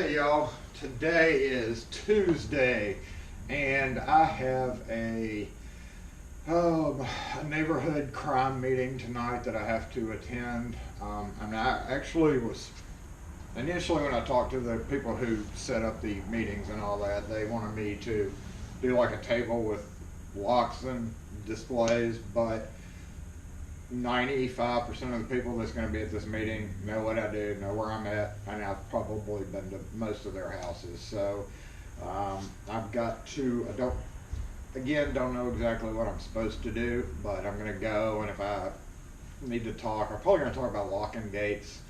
Okay, y'all, today is Tuesday, and I have a neighborhood crime meeting tonight that I have to attend. And I actually was, initially when I talked to the people who set up the meetings and all that, they wanted me to do like a table with locks and displays, but 95% of the people that's going to be at this meeting know what I do, know where I'm at, and I've probably been to most of their houses. So I've got to, don't know exactly what I'm supposed to do, but I'm going to go, and if I need to talk, I'm probably going to talk about locking gates.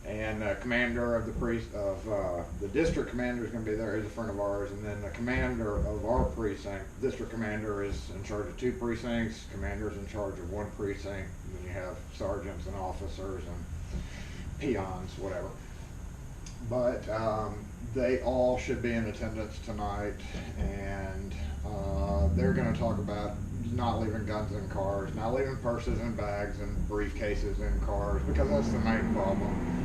And the commander of the district commander is going to be there. He's a friend of ours. And then the commander of our precinct, district commander, is in charge of 2 precincts. Commander is in charge of 1 precinct. And then you have sergeants and officers and peons, whatever. But they all should be in attendance tonight, and they're going to talk about not leaving guns in cars, not leaving purses and bags and briefcases in cars, because that's the main problem.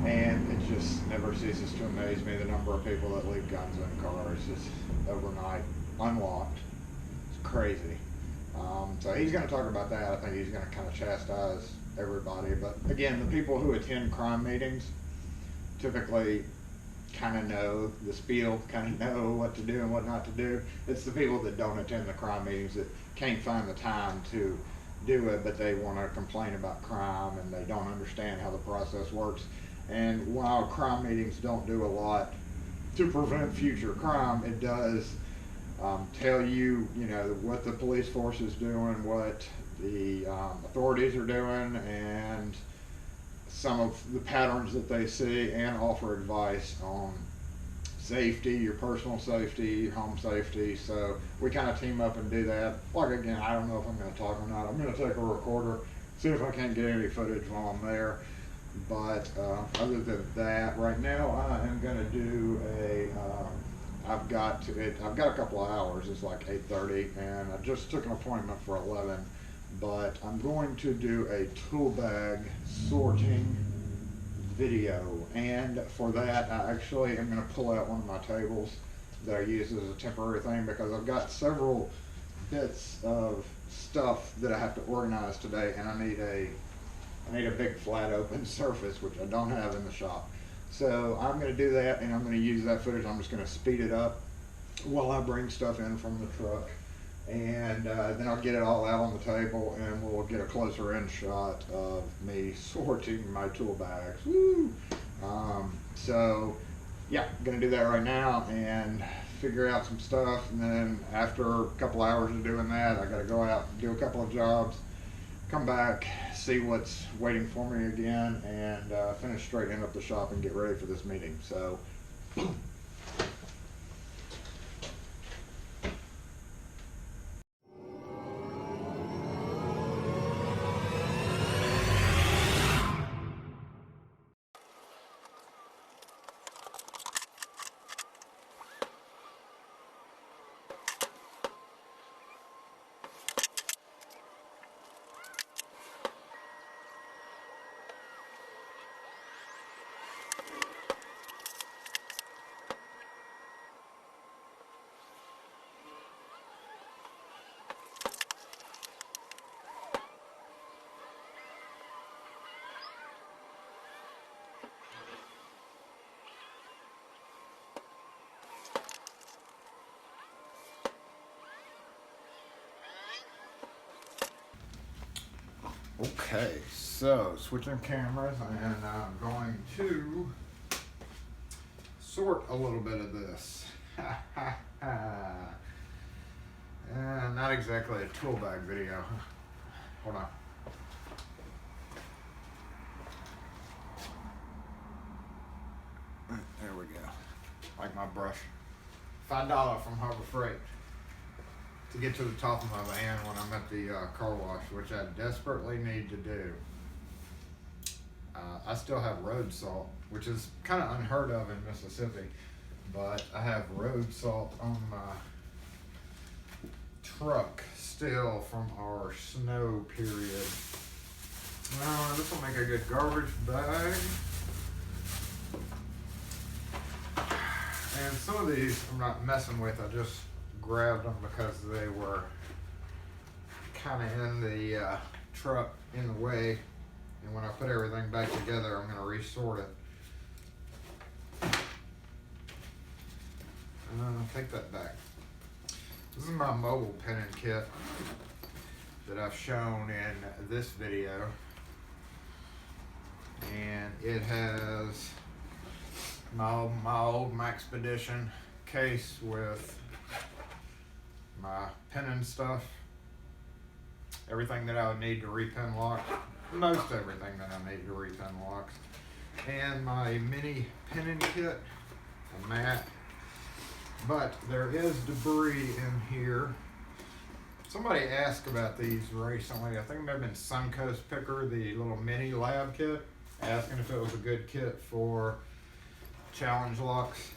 And it just never ceases to amaze me, the number of people that leave guns in cars just overnight unlocked. It's crazy. So he's going to talk about that. I think he's going to kind of chastise everybody. But again, the people who attend crime meetings typically kind of know the spiel, kind of know what to do and what not to do. It's the people that don't attend the crime meetings that can't find the time to do it, but they want to complain about crime and they don't understand how the process works. And while crime meetings don't do a lot to prevent future crime, it does tell you, what the police force is doing, what the authorities are doing, and some of the patterns that they see, and offer advice on safety, your personal safety, home safety. So we kind of team up and do that. Like, again, I don't know if I'm going to talk or not. I'm going to take a recorder, see if I can't get any footage while I'm there. But other than that, right now I am going to do I've got a couple of hours. It's like 8:30, and I just took an appointment for 11. But I'm going to do a tool bag sorting video, and for that I actually am going to pull out one of my tables that I use as a temporary thing, because I've got several bits of stuff that I have to organize today, and I need a big flat open surface, which I don't have in the shop. So I'm going to do that, and I'm going to use that footage. I'm just going to speed it up while I bring stuff in from the truck, and then I'll get it all out on the table, and we'll get a closer in shot of me sorting my tool bags. Woo! So yeah, I'm going to do that right now and figure out some stuff, and then after a couple hours of doing that, I got to go out and do a couple of jobs, come back, see what's waiting for me again, and finish straightening up the shop and get ready for this meeting. So okay, so switching cameras, and I'm going to sort a little bit of this. Not exactly a tool bag video. Hold on. There we go. Like my brush. $5 from Harbor Freight to get to the top of my van when I'm at the car wash, which I desperately need to do. I still have road salt, which is kind of unheard of in Mississippi, but I have road salt on my truck still from our snow period. This will make a good garbage bag. And some of these I'm not messing with, I just grabbed them because they were kind of in the truck in the way. And when I put everything back together, I'm going to resort it. Take that back. This is my mobile penning kit that I've shown in this video. And it has my old Maxpedition case with my penning stuff. Everything that I would need to repin locks. Most everything that I need to repin locks. And my mini penning kit, a mat. But there is debris in here. Somebody asked about these recently. I think it may have been Suncoast Picker, the little mini lab kit, asking if it was a good kit for challenge locks.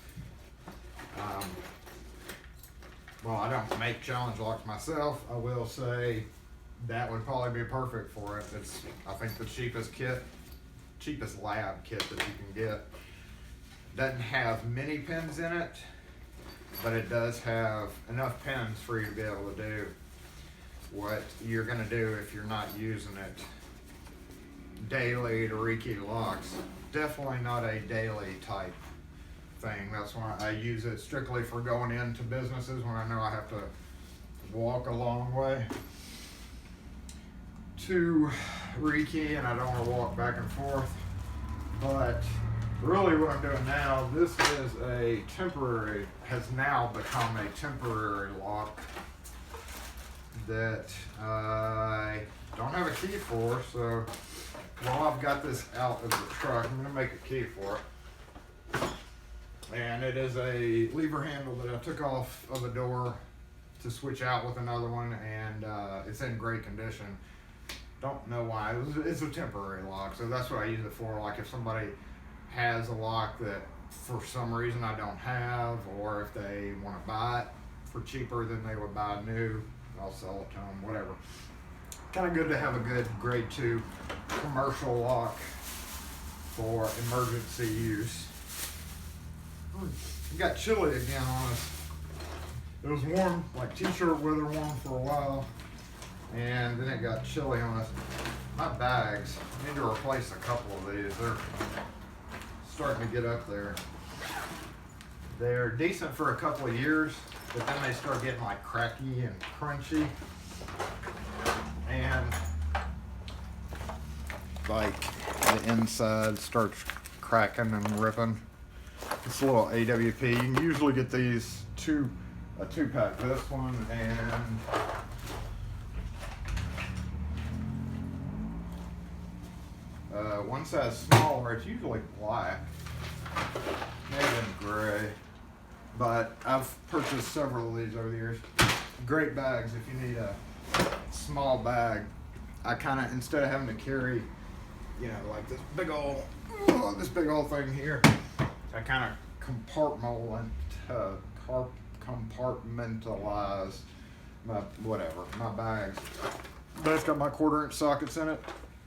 Well, I don't make challenge locks myself. I will say that would probably be perfect for it. It's, I think, the cheapest lab kit that you can get. Doesn't have many pins in it, but it does have enough pins for you to be able to do what you're going to do if you're not using it daily to rekey locks. Definitely not a daily type thing. That's why I use it strictly for going into businesses when I know I have to walk a long way to rekey and I don't want to walk back and forth. But really what I'm doing now, this is a temporary, has now become a temporary lock that I don't have a key for, so while I've got this out of the truck, I'm going to make a key for it. And it is a lever handle that I took off of a door to switch out with another one, and it's in great condition. Don't know why. It's a temporary lock, so that's what I use it for. Like if somebody has a lock that for some reason I don't have, or if they want to buy it for cheaper than they would buy new, I'll sell it to them, whatever. Kind of good to have a good grade 2 commercial lock for emergency use. It got chilly again on us. It was warm, like t-shirt weather warm for a while, and then it got chilly on us. My bags, I need to replace a couple of these. They're starting to get up there. They're decent for a couple of years, but then they start getting like cracky and crunchy. And like the inside starts cracking and ripping. It's a little AWP. You can usually get these a 2-pack, this one and one size smaller. It's usually black, maybe in gray, but I've purchased several of these over the years. Great bags if you need a small bag. I kind of, instead of having to carry, you know, like this big old thing here, I kind of compartmentalize my bags. But it's got my 1/4-inch sockets in it,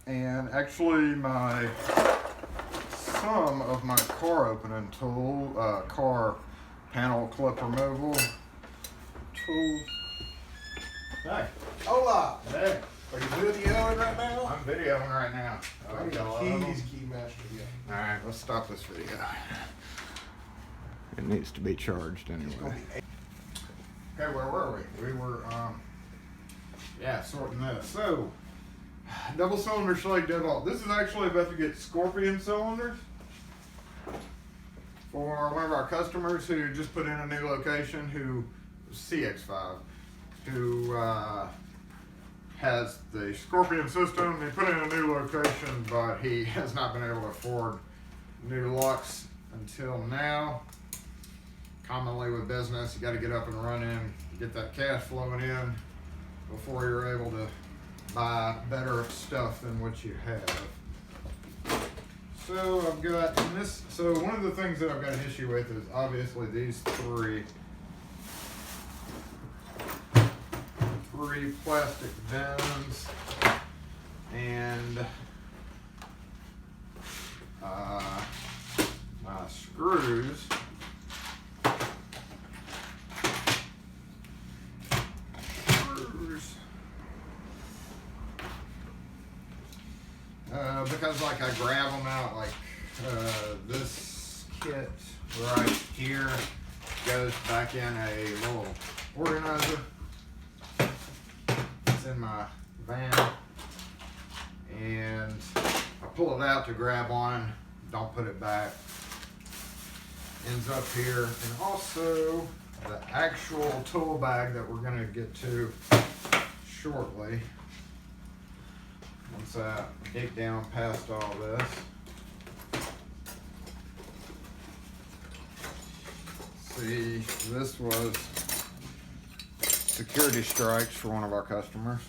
and actually some of my car opening tool, car panel clip removal tools. Hey. Hola. Hey. Are you videoing right now? I'm videoing right now. Keys, Keymaster, yeah. Alright, let's stop this video. It needs to be charged anyway. Okay, where were we? We were, sorting this. So, double cylinder Schlage deadbolt. This is actually about to get Scorpion cylinders for one of our customers who just put in a new location, CX5, who has the Scorpion system. He put in a new location, but he has not been able to afford new locks until now. Commonly with business, you got to get up and running, get that cash flowing in before you're able to buy better stuff than what you have. So I've got this. So one of the things that I've got an issue with is obviously these three plastic bins and my screws like I grab them out like this kit right here goes back in a little organizer. It's in my van, and I pull it out to grab one, don't put it back. Ends up here, and also the actual tool bag that we're going to get to shortly. Once I dig down past all this. See, this was security stripes for one of our customers.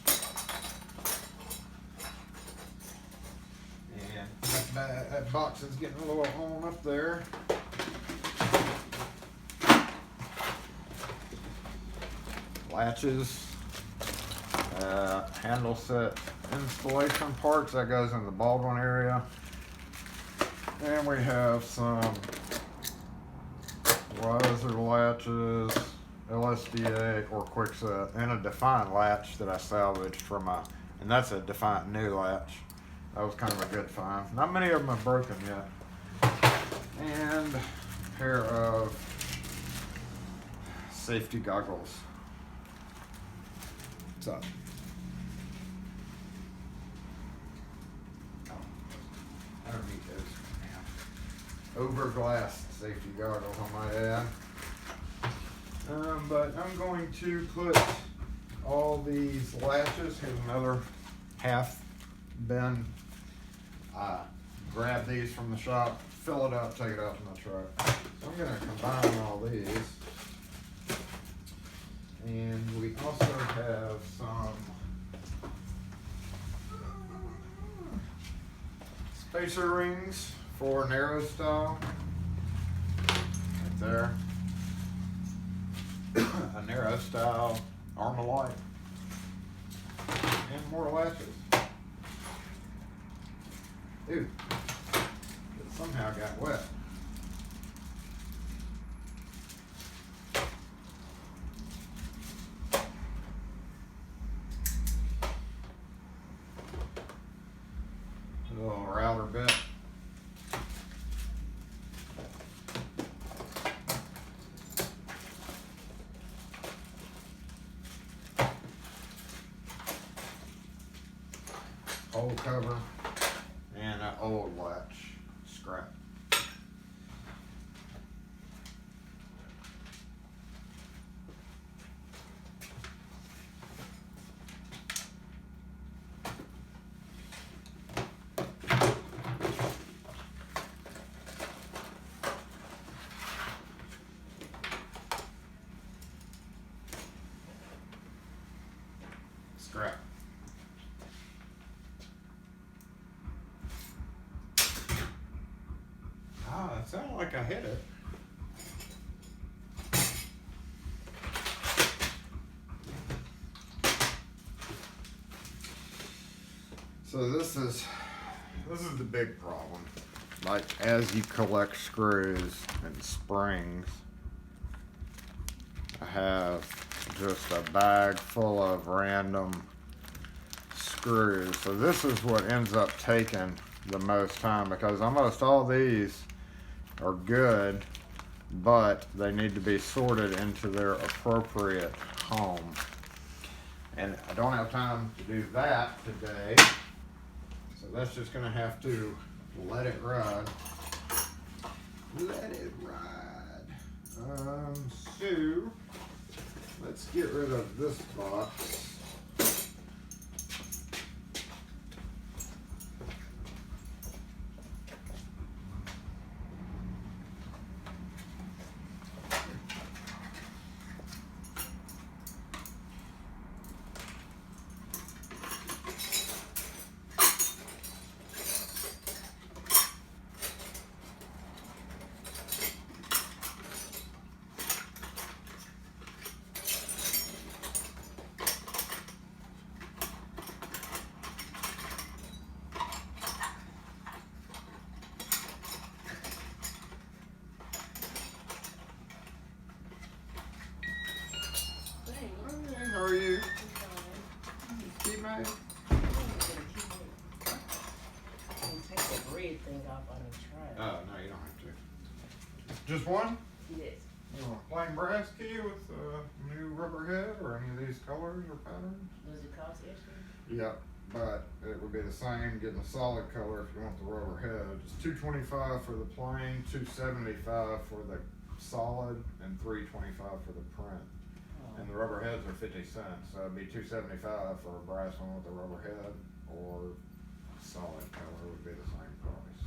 And that box is getting a little on up there. Latches, handle set installation parts, that goes in the Baldwin area. And we have some riser latches, LSDA or quickset, and a Defiant latch that I salvaged from and that's a Defiant new latch. That was kind of a good find. Not many of them have broken yet. And a pair of safety goggles. What's up? Oh, I don't need those now. Overglass safety goggles, I might add. But I'm going to put all these latches. Here's another half bin. Grab these from the shop, fill it up, take it out to my truck. So I'm going to combine all these. And we also have some spacer rings for narrow style. Right there. A narrow style Armalite. And more latches. Dude, it somehow got wet. A little router bit. Old cover. And an old latch scrap. Scrap. It sounded like I hit it. So this is the big problem. Like, as you collect screws and springs, I have just a bag full of random screws. So this is what ends up taking the most time, because almost all these are good, but they need to be sorted into their appropriate home. And I don't have time to do that today, so that's just gonna have to let it ride. Let it ride. So let's get rid of this box. Just one? Yes. You want a plain brass key with a new rubber head or any of these colors or patterns? Does it cost extra? Yeah, but it would be the same getting a solid color if you want the rubber head. It's $225 for the plain, $275 for the solid, and $325 for the print. Oh. And the rubber heads are 50 cents, so it'd be $275 for a brass one with a rubber head, or solid color would be the same price.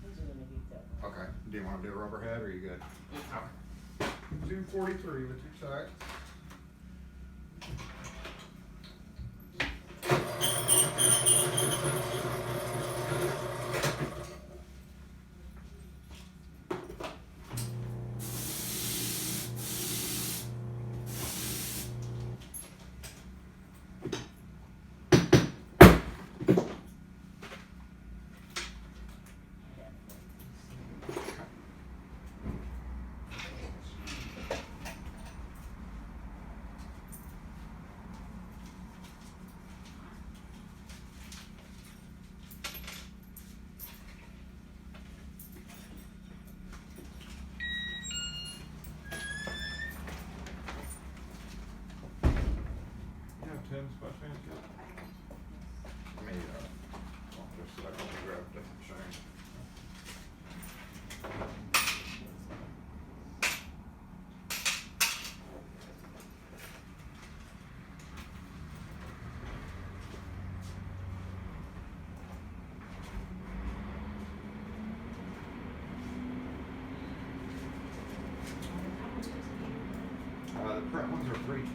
Who's gonna get that one? Okay, do you want to do a rubber head or are you good? Okay. 243 with 2 sacks. Tins by chance yet? Let me, just a second, let me grab a different chain. The print ones are $325, $351.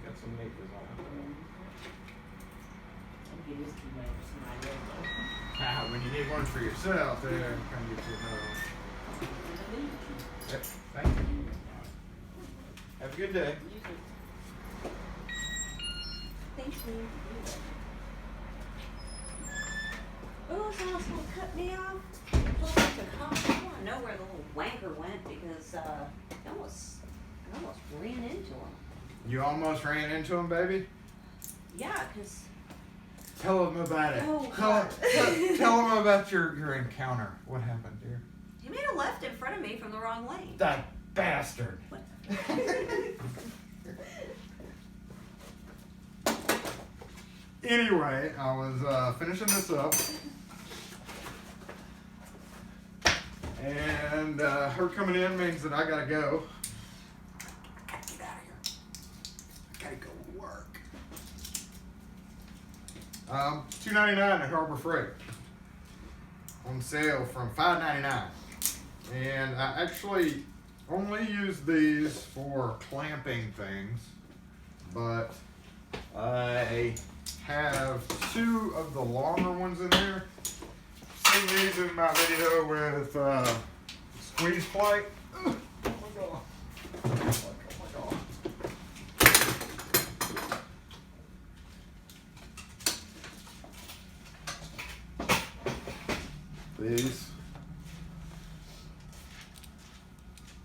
Got some neat design. I'm getting this key made for somebody else. Ah, when you need one for yourself, then come get you another one. Yep, thank you. Have a good day. Thanks, Lee. Oh, someone's gonna cut me off. Pull up to Costco. I know where the little wanker went because I almost ran into him. You almost ran into him, baby? Yeah, because Tell him about it. Oh, Tell him about your encounter. What happened, dear? he made a left in front of me from the wrong lane. That bastard. What? Anyway, I was finishing this up. And her coming in means that I gotta go. Get out of here. I gotta go to work. $2.99 at Harbor Freight. On sale from $5.99. And I actually only use these for clamping things, but I have 2 of the longer ones in there. Seen these in my video with squeeze plate. Oh my god. Oh my god. These.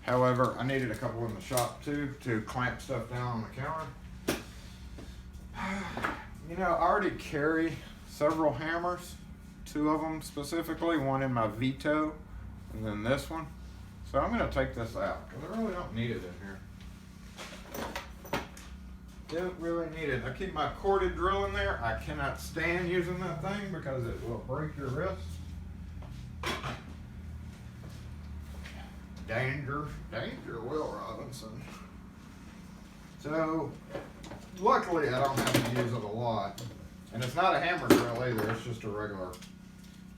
However, I needed a couple in the shop too to clamp stuff down on the counter. You know, I already carry several hammers, 2 of them specifically, one in my Vito and then this one. So I'm going to take this out because I really don't need it in here. Don't really need it. I keep my corded drill in there. I cannot stand using that thing because it will break your wrist. Danger, Will Robinson. So, luckily I don't have to use it a lot. And it's not a hammer drill either, it's just a regular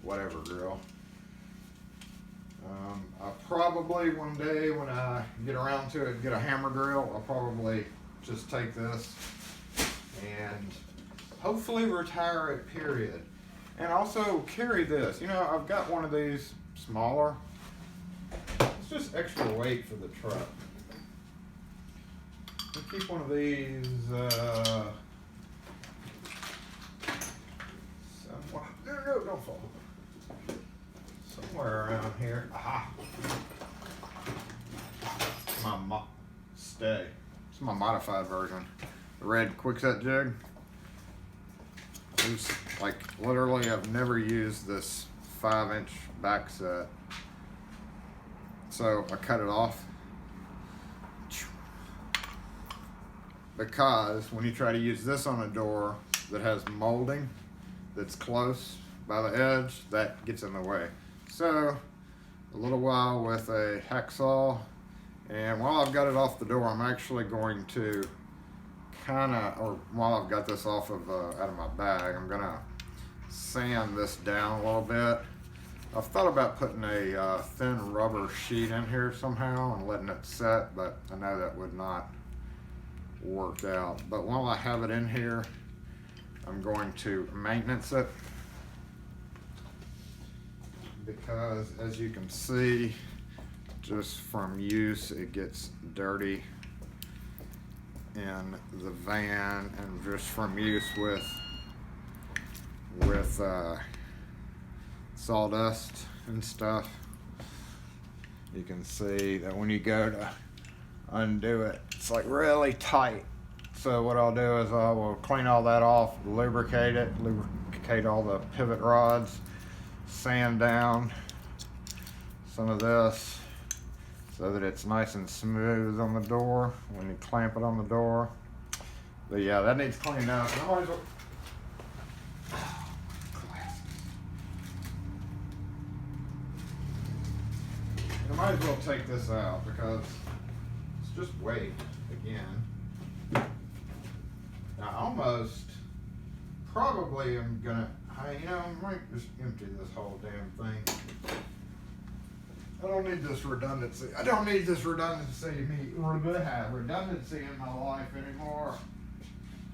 whatever drill. I'll probably one day when I get around to it, get a hammer drill. I'll probably just take this and hopefully retire it, period. And also carry this. You know, I've got one of these smaller. It's just extra weight for the truck. I'll keep one of these somewhere. No, don't fall. Somewhere around here. Aha. Stay. It's my modified version. The red quickset jig. There's like literally I've never used this 5-inch back set. So I cut it off. Because when you try to use this on a door that has molding that's close by the edge, that gets in the way. So a little while with a hacksaw, and while I've got it off the door, I'm actually going to while I've got this off of out of my bag, I'm gonna sand this down a little bit. I've thought about putting a thin rubber sheet in here somehow and letting it set, but I know that would not work out. But while I have it in here, I'm going to maintenance it, because as you can see, just from use, it gets dirty in the van, and just from use with sawdust and stuff, you can see that when you go to undo it, it's like really tight. So what I'll do is I will clean all that off, lubricate all the pivot rods, sand down some of this so that it's nice and smooth on the door when you clamp it on the door. But yeah, that needs cleaned up. And I might as well, I might as well take this out because it's just weight again. I almost probably am gonna, I might just empty this whole damn thing. I don't need this redundancy. I don't need this redundancy in my life anymore.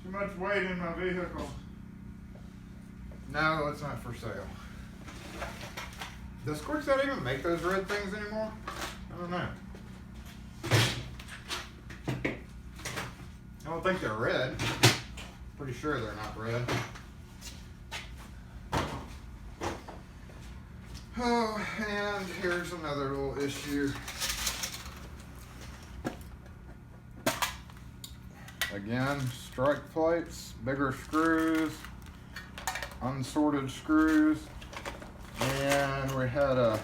Too much weight in my vehicle. No, it's not for sale. Does Quickset even make those red things anymore? I don't know. I don't think they're red. Pretty sure they're not red. Oh, and here's another little issue. Again, strike plates, bigger screws, unsorted screws, and we had a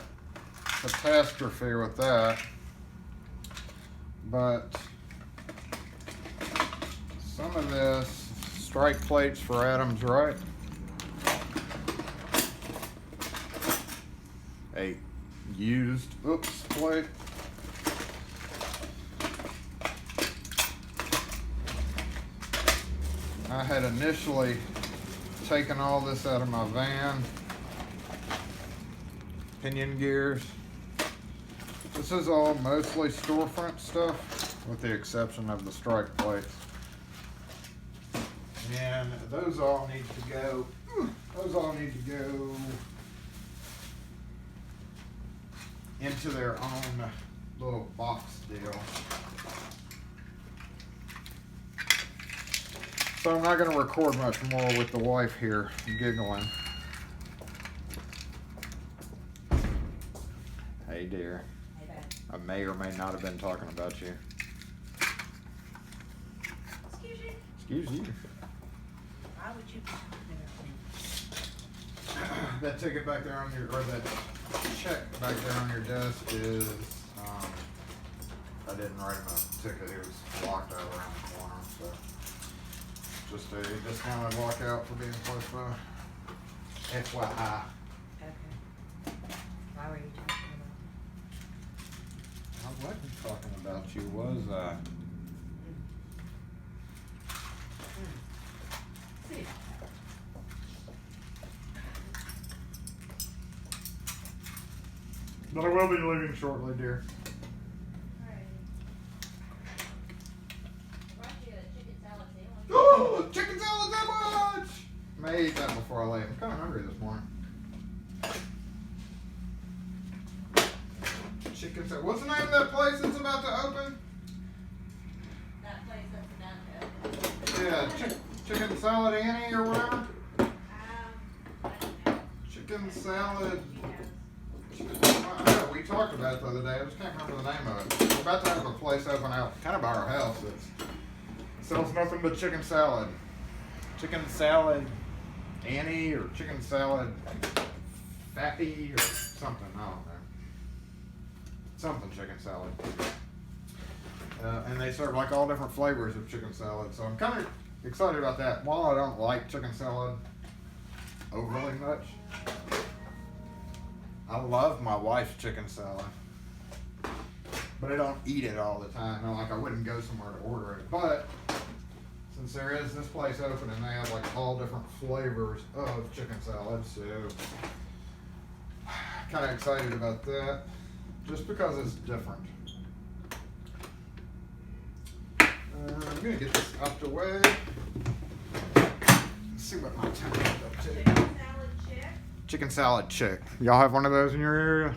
catastrophe with that. But some of this strike plates for Adam's right. A used plate. I had initially taken all this out of my van. Pinion gears. This is all mostly storefront stuff, with the exception of the strike plates. And those all need to go. Those all need to go into their own little box deal. So I'm not going to record much more with the wife here giggling. Hey dear. Hey babe. I may or may not have been talking about you. Excuse you. Excuse you. Why would you be talking about me? That ticket back there on your, or that check back there on your desk is, I didn't write him a ticket, he was locked out around the corner, so. Just a discounted lockout for being close by. FYI. Okay. Why were you talking about I wasn't talking about you, was I? See. But I will be leaving shortly, dear. Oh, chicken salad sandwich! May eat that before I leave. I'm kind of hungry this morning. Chicken salad. What's the name of that place that's about to open? That place that's about to open. Yeah, chicken salad Annie or whatever. I don't know. Chicken salad. I know, we talked about it the other day. I just can't remember the name of it. We're about to have a place open out kind of by our house. It's sells nothing but chicken salad. Chicken salad Annie or chicken salad Fappy or something, I don't know. Something chicken salad. And they serve like all different flavors of chicken salad. So I'm kind of excited about that. While I don't like chicken salad overly much, I love my wife's chicken salad. But I don't eat it all the time. Not like I wouldn't go somewhere to order it. But since there is this place open and they have like all different flavors of chicken salad, so kind of excited about that. Just because it's different. I'm gonna get this out the way. Let's see what my time is up to. Chicken salad chick. Chicken salad chick. Y'all have one of those in your area?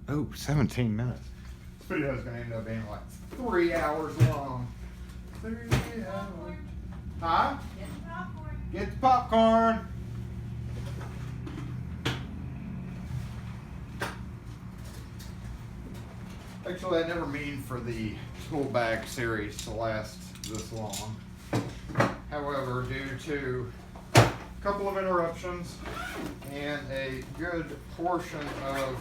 Oh, 17 minutes. This video is gonna end up being like 3 hours long. 3 hours. Huh? Get the popcorn. Get the popcorn. Actually, I never mean for the tool bag series to last this long. However, due to a couple of interruptions and a good portion of,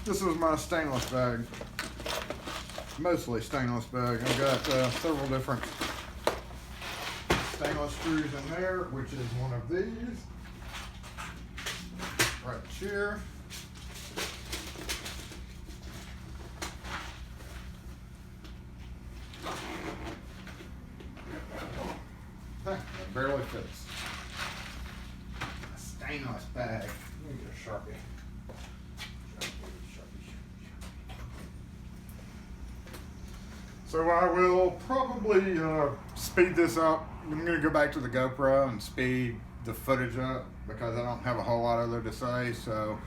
this is my stainless bag, mostly stainless bag. I've got several different stainless screws in there, which is one of these right here. It barely fits. A stainless bag. Let me get a Sharpie. So I will probably speed this up. I'm going to go back to the GoPro and speed the footage up because I don't have a whole lot other to say. So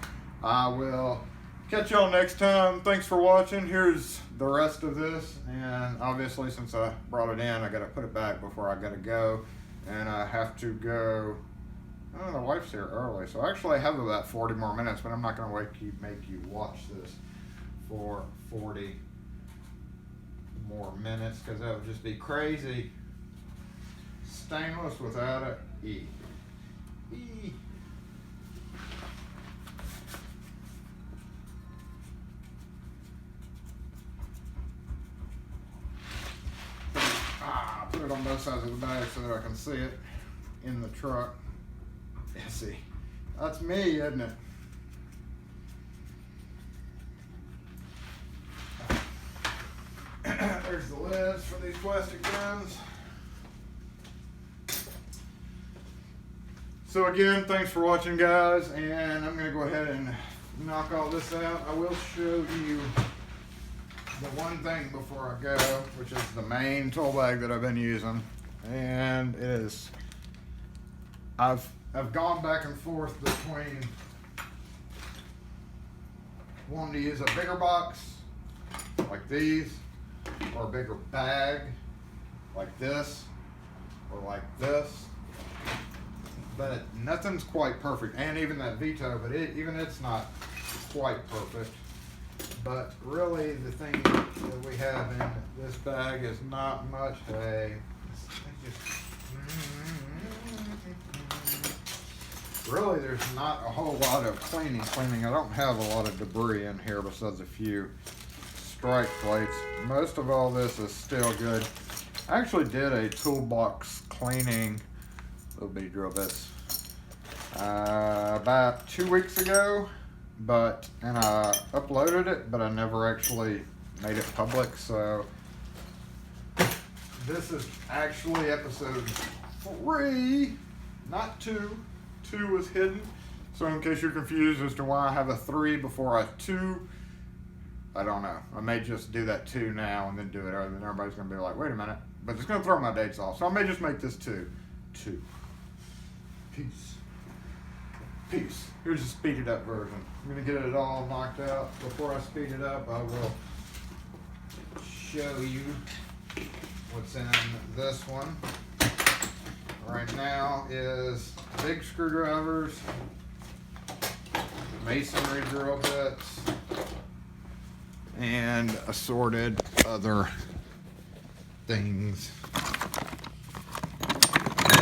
I will catch y'all next time. Thanks for watching. Here's the rest of this. And obviously, since I brought it in, I got to put it back before I got to go. And I have to go. Oh, the wife's here early, so I actually have about 40 more minutes, but I'm not going to make you watch this for 40 more minutes because that would just be crazy. Stainless without a E. E. Put it on both sides of the bag so that I can see it in the truck. Yeah, see, that's me, isn't it? There's the lids for these plastic guns. So again, thanks for watching, guys, and I'm gonna go ahead and knock all this out. I will show you the one thing before I go, which is the main tool bag that I've been using, and it is, I've gone back and forth between wanting to use a bigger box like these, or a bigger bag like this, or like this, but nothing's quite perfect, and even that Vito, but even it's not quite perfect. But really, the thing that we have in this bag is not much. Really, there's not a whole lot of cleaning. I don't have a lot of debris in here besides a few strike plates. Most of all this is still good. I actually did a toolbox cleaning, little bitty drill bits, about 2 weeks ago. And I uploaded it, but I never actually made it public, so this is actually episode 3, not 2. 2 was hidden, so in case you're confused as to why I have a 3 before a 2, I don't know. I may just do that 2 now and then do it, and everybody's going to be like, wait a minute, but it's going to throw my dates off, so I may just make this 2. Peace. Here's a speeded up version. I'm going to get it all knocked out. Before I speed it up, I will show you what's in this one. Right now is big screwdrivers, masonry drill bits, and assorted other things.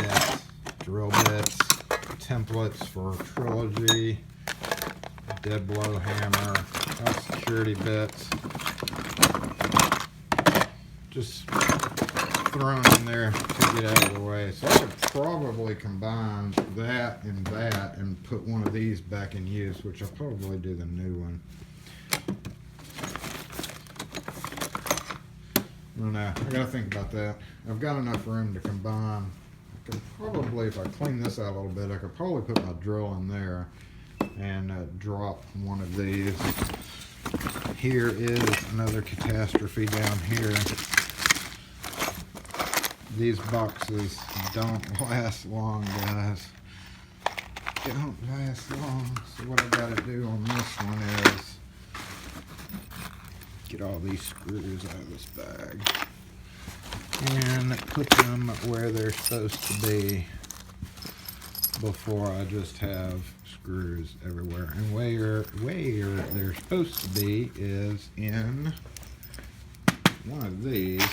Yes, drill bits, templates for Trilogy, dead blow hammer, security bits. Just thrown in there to get out of the way. So I could probably combine that and put one of these back in use, which I'll probably do the new one. I don't know. I gotta think about that. I've got enough room to combine. I could probably, if I clean this out a little bit, I could probably put my drill in there and drop one of these. Here is another catastrophe down here. These boxes don't last long, guys. Don't last long. So what I gotta do on this one is get all these screws out of this bag and put them where they're supposed to be before I just have screws everywhere. And where they're supposed to be is in one of these,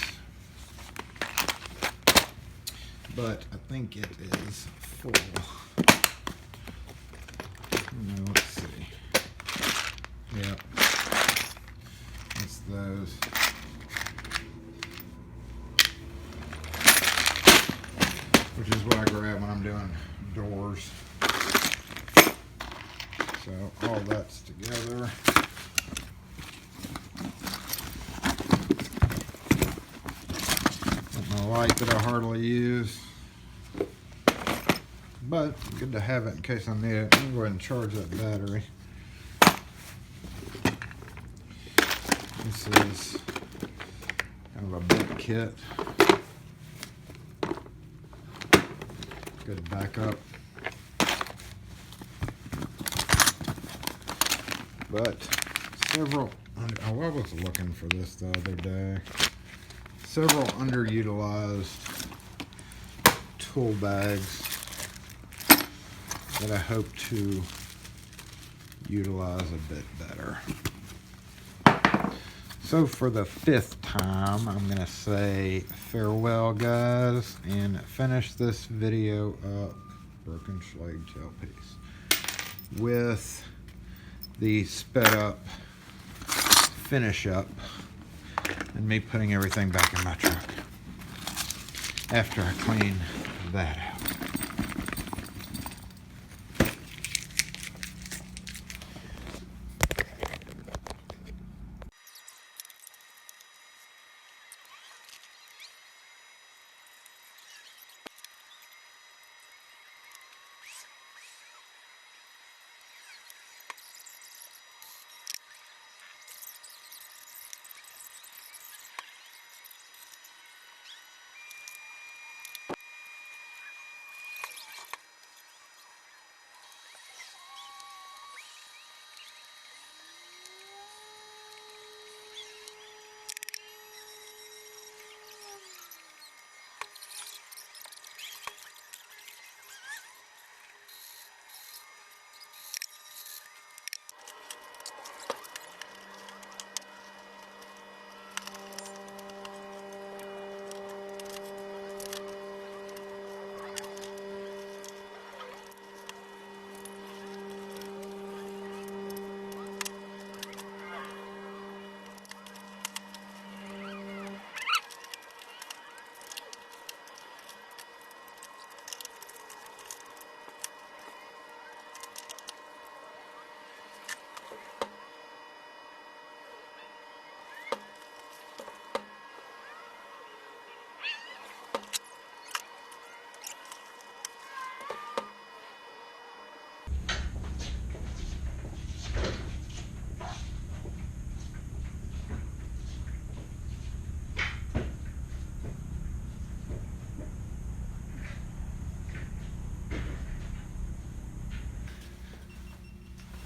but I think it is full. Let's see. Yep. It's those. Which is what I grab when I'm doing doors. So all that's together. Got my light that I hardly use, but good to have it in case I need it. I'm going to go ahead and charge that battery. This is kind of a big kit. Good backup. But several, I was looking for this the other day. Several underutilized tool bags that I hope to utilize a bit better. So for the 5th time, I'm going to say farewell, guys, and finish this video up, broken Schlage tailpiece, with the sped up finish up and me putting everything back in my truck after I clean that out.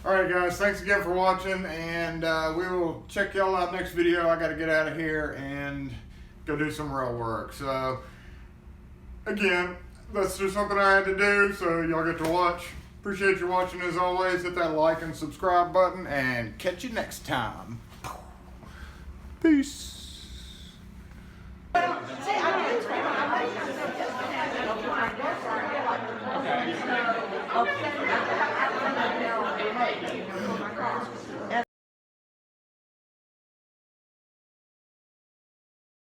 Alright guys, thanks again for watching, and we will check y'all out next video. I gotta get out of here and go do some real work. So again, that's just something I had to do, so y'all get to watch. Appreciate you watching as always. Hit that like and subscribe button, and catch you next time. Peace.